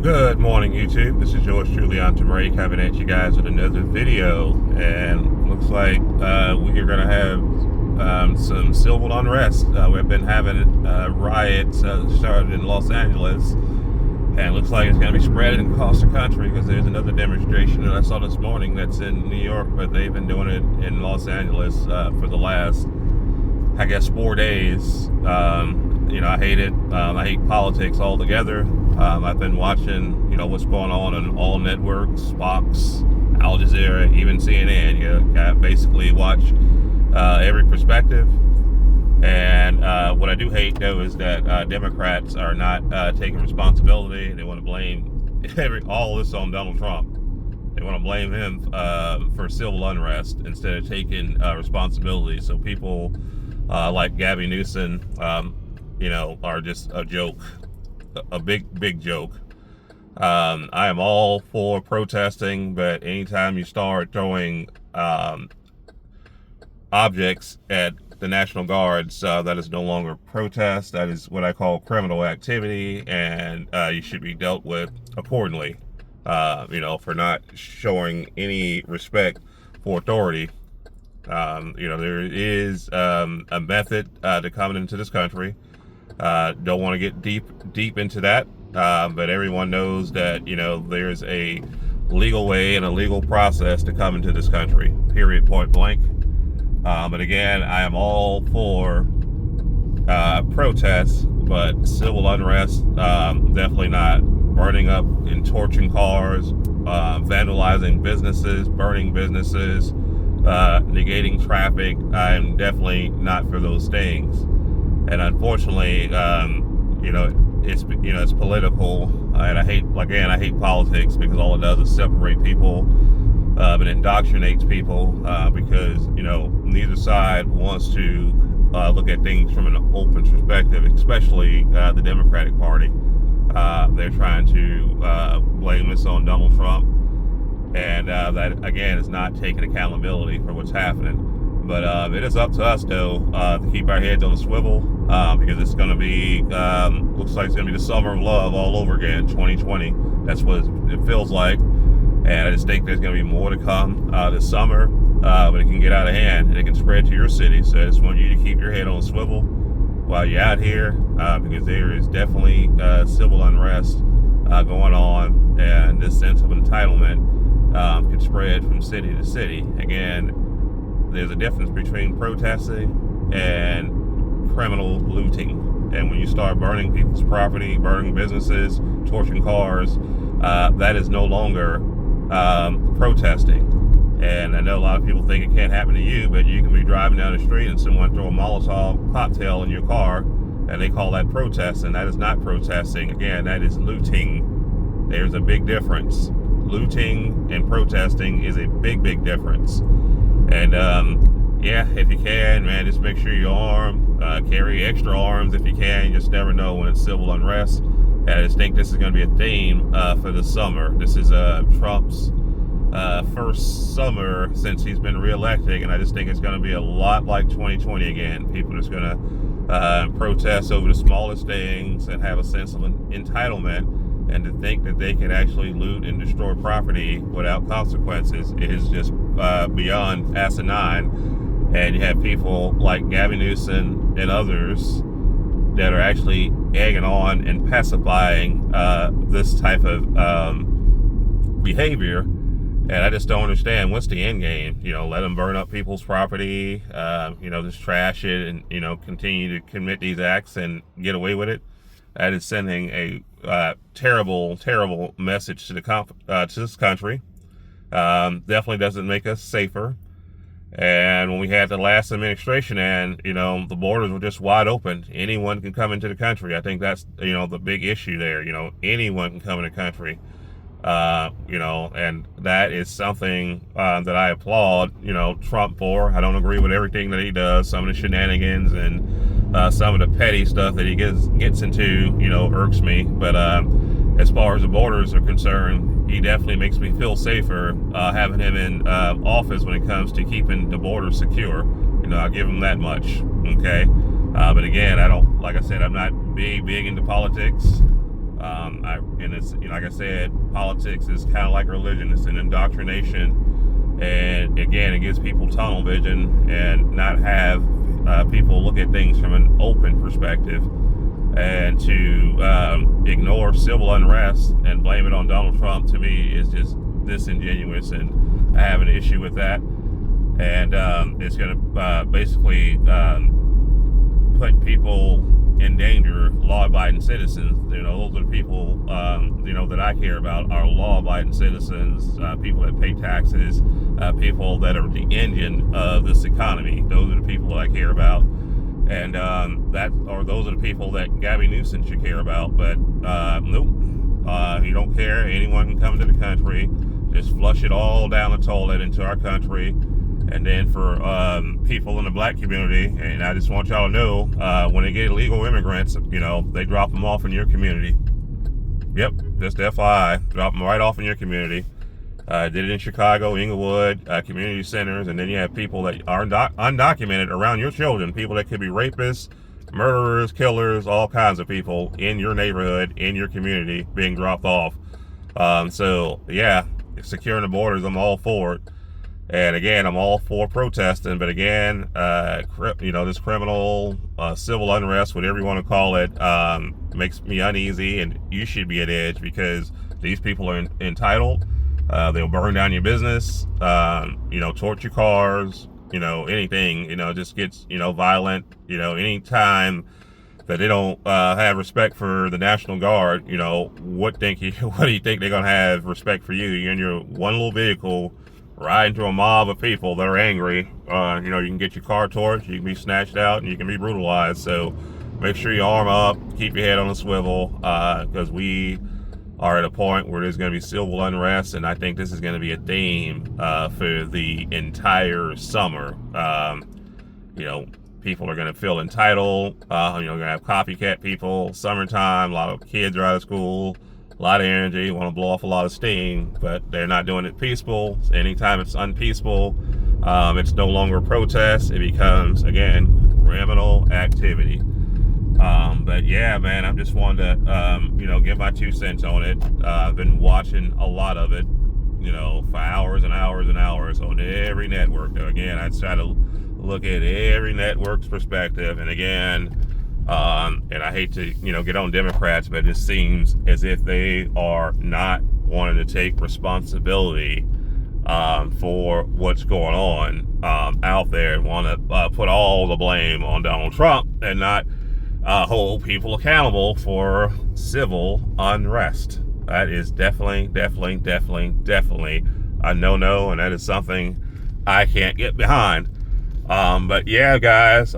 Good morning, YouTube. This is yours truly, ATUM-RE, coming at you guys with another video. And looks like we are going to have some civil unrest. We've been having riots started in Los Angeles, and it looks like it's going to be spread across the country because there's another demonstration that I saw this morning that's in New York, but they've been doing it in Los Angeles for the last, I guess, 4 days. I hate it. I hate politics altogether. I've been watching, what's going on all networks, Fox, Al Jazeera, even CNN. You basically watch every perspective. And what I do hate, though, is that Democrats are not taking responsibility. They want to blame all this on Donald Trump. They want to blame him for civil unrest instead of taking responsibility. So people like Gabby Newsom, are just a joke, a big joke. I am all for protesting, but anytime you start throwing objects at the National Guards, that is no longer protest. That is what I call criminal activity, and you should be dealt with accordingly, for not showing any respect for authority. There is a method to coming into this country. Don't want to get deep into that, but everyone knows that there's a legal way and a legal process to come into this country, period, point blank. But again, I am all for protests, but civil unrest, definitely not. Burning up and torching cars, vandalizing businesses, burning businesses, negating traffic. I'm definitely not for those things. And unfortunately, it's political, and I hate politics because all it does is separate people, and indoctrinates people, because neither side wants to look at things from an open perspective, especially the Democratic Party. They're trying to blame this on Donald Trump, and that again is not taking accountability for what's happening. But it is up to us, though, to keep our heads on the swivel, because it's going to be, looks like it's going to be the summer of love all over again, 2020. That's what it feels like. And I just think there's going to be more to come this summer, but it can get out of hand and it can spread to your city. So I just want you to keep your head on the swivel while you're out here, because there is definitely civil unrest going on, and this sense of entitlement can spread from city to city. Again, there's a difference between protesting and criminal looting. And when you start burning people's property, burning businesses, torching cars, that is no longer protesting. And I know a lot of people think it can't happen to you, but you can be driving down the street and someone throw a Molotov cocktail in your car, and they call that protesting. That is not protesting. Again, that is looting. There's a big difference. Looting and protesting is a big difference. And if you can, man, just make sure you're armed, carry extra arms if you can. You just never know when it's civil unrest. And I just think this is going to be a theme for the summer. This is Trump's first summer since he's been reelected, and I just think it's going to be a lot like 2020 again. People are just going to protest over the smallest things and have a sense of entitlement. And to think that they can actually loot and destroy property without consequences is just beyond asinine. And you have people like Gabby Newsom and others that are actually egging on and pacifying this type of behavior. And I just don't understand what's the end game. Let them burn up people's property, just trash it, and continue to commit these acts and get away with it. That is sending a terrible message to to this country. Definitely doesn't make us safer. And when we had the last administration, and the borders were just wide open, anyone can come into the country. I think that's the big issue there. Anyone can come in the country. And that is something that I applaud Trump for. I don't agree with everything that he does. Some of the shenanigans and some of the petty stuff that he gets into irks me. But as far as the borders are concerned, he definitely makes me feel safer having him in office when it comes to keeping the border secure. I'll give him that much. Okay. But again, like I said, I'm not big into politics. And it's, like I said, politics is kind of like religion. It's an indoctrination, and again, it gives people tunnel vision and not have people look at things from an open perspective, and to ignore civil unrest and blame it on Donald Trump, to me, is just disingenuous, and I have an issue with that. And it's going to basically put people in danger, law-abiding citizens. Those are the people that I care about, are law-abiding citizens, people that pay taxes, people that are the engine of this economy. Those are the people that I care about, and those are the people that Gabby Newsom should care about. But nope, you don't care. Anyone can come to the country, just flush it all down the toilet into our country. And then for people in the black community, and I just want y'all to know, when they get illegal immigrants, they drop them off in your community. Yep, just FYI, drop them right off in your community. Did it in Chicago, Inglewood, community centers, and then you have people that are undocumented around your children, people that could be rapists, murderers, killers, all kinds of people in your neighborhood, in your community, being dropped off. So yeah, securing the borders, I'm all for it. And again, I'm all for protesting, but again, this criminal, civil unrest, whatever you want to call it, makes me uneasy, and you should be at edge, because these people are entitled. They'll burn down your business, torch your cars, anything, just gets, violent, anytime that they don't have respect for the National Guard. What do you think they're gonna have respect for you? You're in your one little vehicle, ride into a mob of people that are angry. You can get your car torched, you can be snatched out, and you can be brutalized. So make sure you arm up, keep your head on a swivel, because we are at a point where there's going to be civil unrest, and I think this is going to be a theme for the entire summer. People are going to feel entitled. You're going to have copycat people. Summertime, a lot of kids are out of school, a lot of energy, want to blow off a lot of steam, but they're not doing it peaceful. Anytime it's unpeaceful, it's no longer a protest. It becomes, again, criminal activity. But yeah, man, I just wanted to, give my 2 cents on it. I've been watching a lot of it, for hours and hours and hours on every network. Again, I try to look at every network's perspective. And again, and I hate to, get on Democrats, but it just seems as if they are not wanting to take responsibility for what's going on out there, and want to put all the blame on Donald Trump, and not hold people accountable for civil unrest. That is definitely a no-no, and that is something I can't get behind. But yeah, guys,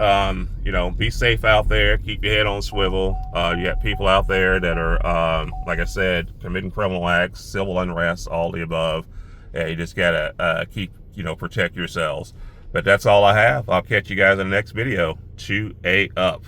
be safe out there. Keep your head on swivel. You got people out there that are, like I said, committing criminal acts, civil unrest, all the above. Yeah, you just gotta keep, protect yourselves. But that's all I have. I'll catch you guys in the next video. 2A up.